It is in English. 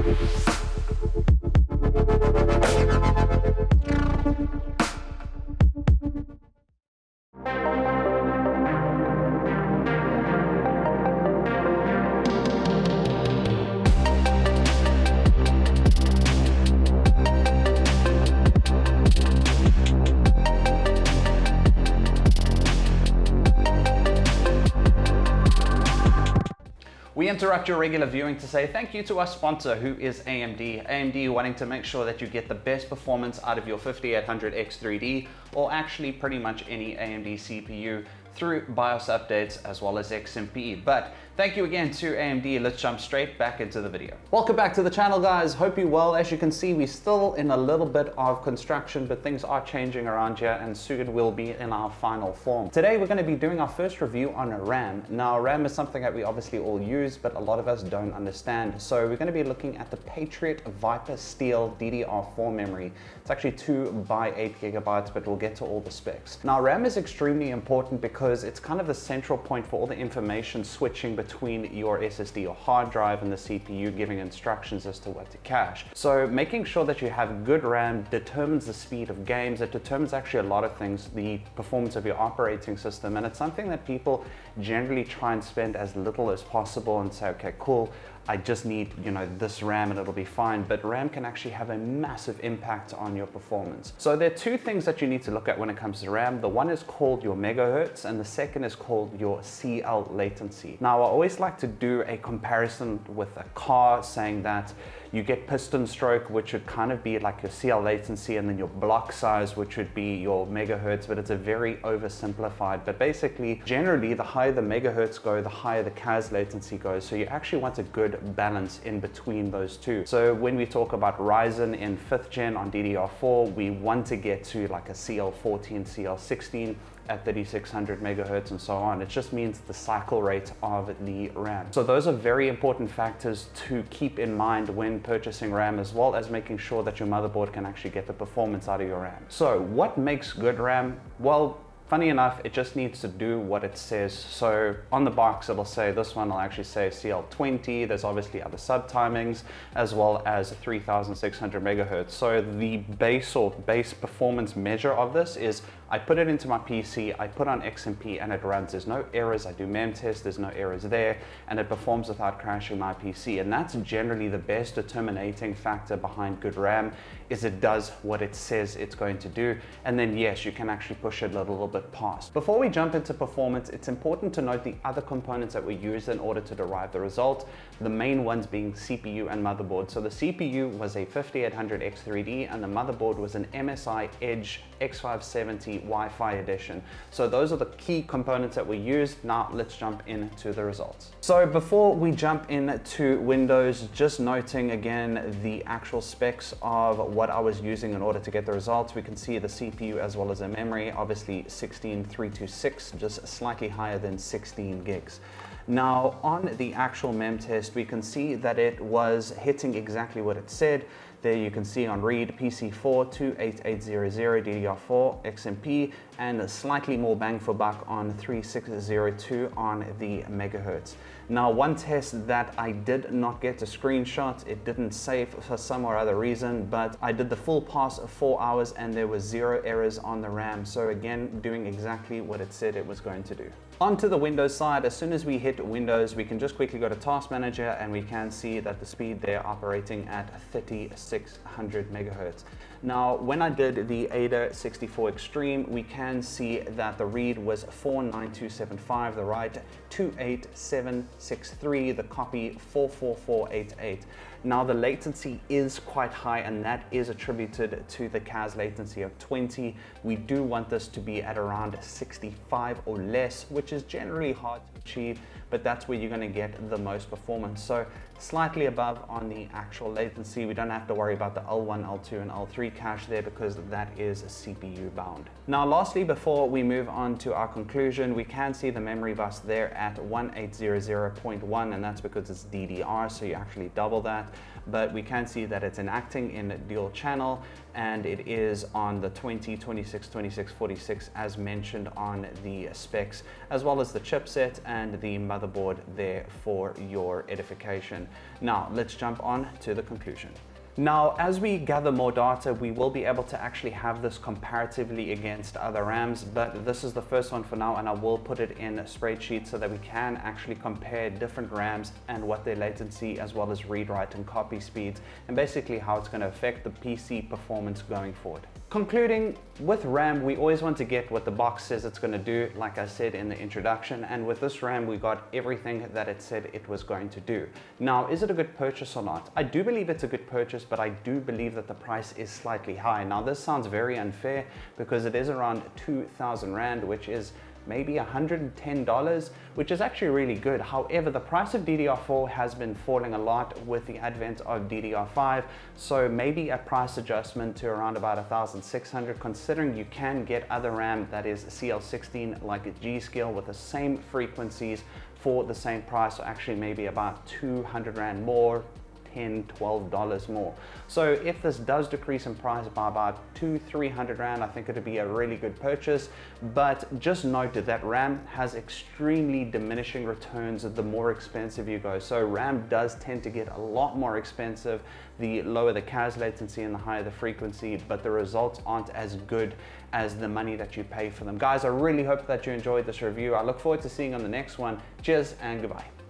We interrupt your regular viewing to say thank you to our sponsor, who is AMD. AMD wanting to make sure that you get the best performance out of your 5800X3D, or actually pretty much any AMD CPU, through BIOS updates as well as XMP. But thank you again to AMD. Let's jump straight back into the video. Welcome back to the channel, guys. Hope you're well. As you can see, we're still in a little bit of construction, but things are changing around here and soon we'll be in our final form. Today, we're going to be doing our first review on RAM. Now, RAM is something that we obviously all use, but a lot of us don't understand. So we're going to be looking at the Patriot Viper Steel DDR4 memory. It's actually 2 by 8 gigabytes, but we'll get to all the specs. Now, RAM is extremely important because it's kind of the central point for all the information switching between your SSD or hard drive and the CPU, giving instructions as to what to cache. So making sure that you have good RAM determines the speed of games. It determines actually a lot of things, the performance of your operating system, and it's something that people generally try and spend as little as possible and say, okay, cool, I just need, this RAM and it'll be fine. But RAM can actually have a massive impact on your performance. So there are two things that you need to look at when it comes to RAM. The one is called your megahertz and the second is called your CL latency. Now, I always like to do a comparison with a car, saying that you get piston stroke, which would kind of be like your CL latency, and then your block size, which would be your megahertz, but it's a very oversimplified. But basically, generally, the higher the megahertz go, the higher the CAS latency goes. So you actually want a good balance in between those two. So when we talk about Ryzen in 5th gen on DDR4, we want to get to like a CL14, CL16 at 3600 megahertz and so on. It just means the cycle rate of the RAM. So those are very important factors to keep in mind when purchasing RAM, as well as making sure that your motherboard can actually get the performance out of your RAM. So what makes good RAM? Well, funny enough, it just needs to do what it says. So on the box, it'll say, this one will actually say CL20. There's obviously other sub timings, as well as 3600 megahertz. So the base performance measure of this is I put it into my PC, I put on XMP and it runs. There's no errors. I do mem test, there's no errors there, and it performs without crashing my PC. And that's generally the best determining factor behind good RAM, is it does what it says it's going to do. And then yes, you can actually push it a little bit past. Before we jump into performance, it's important to note the other components that we use in order to derive the result. The main ones being CPU and motherboard. So the CPU was a 5800X3D and the motherboard was an MSI Edge X570 Wi-Fi edition. So those are the key components that we used. Now let's jump into the results. So before we jump into Windows, just noting again the actual specs of what I was using in order to get the results. We can see the CPU as well as the memory, obviously 16326, just slightly higher than 16 gigs. Now on the actual mem test, we can see that it was hitting exactly what it said. There you can see on read PC4 28800 DDR4 XMP, and slightly more bang for buck on 3602 on the megahertz. Now, one test that I did not get a screenshot, it didn't save for some or other reason, but I did the full pass of 4 hours and there was 0 errors on the RAM. So again, doing exactly what it said it was going to do. Onto the Windows side, as soon as we hit Windows, we can just quickly go to Task Manager and we can see that the speed there operating at 3600 megahertz. Now, when I did the Ada 64 Extreme, we can see that the read was 49275, the write 28763, the copy 44488. Now, the latency is quite high, and that is attributed to the CAS latency of 20. We do want this to be at around 65 or less, which is generally hard to achieve, but that's where you're going to get the most performance. So slightly above on the actual latency. We don't have to worry about the L1, L2, and L3 cache there because that is CPU bound. Now, lastly, before we move on to our conclusion, we can see the memory bus there at 1800.1, and that's because it's DDR, so you actually double that. But we can see that it's enacting in dual channel, and it is on the 20, 26, 26, 46 as mentioned on the specs, as well as the chipset and the motherboard motherboard there for your edification. Now, let's jump on to the conclusion. Now, as we gather more data, we will be able to actually have this comparatively against other RAMs, but this is the first one for now, and I will put it in a spreadsheet so that we can actually compare different RAMs and what their latency as well as read, write, and copy speeds, and basically how it's going to affect the PC performance going forward. Concluding, with RAM, we always want to get what the box says it's going to do, like I said in the introduction, and with this RAM, we got everything that it said it was going to do. Now, is it a good purchase or not? I do believe it's a good purchase, but I do believe that the price is slightly high. Now, this sounds very unfair because it is around 2,000 Rand, which is maybe $110, which is actually really good. However, the price of DDR4 has been falling a lot with the advent of DDR5, so maybe a price adjustment to around about 1,600, considering you can get other RAM that is CL16 like a G-Skill with the same frequencies for the same price, or actually maybe about 200 Rand more, $10, $12 more. So if this does decrease in price by about 200-300 Rand, I think it'd be a really good purchase. But just note that RAM has extremely diminishing returns the more expensive you go. So RAM does tend to get a lot more expensive the lower the CAS latency and the higher the frequency, but the results aren't as good as the money that you pay for them. Guys, I really hope that you enjoyed this review. I look forward to seeing you on the next one. Cheers and goodbye.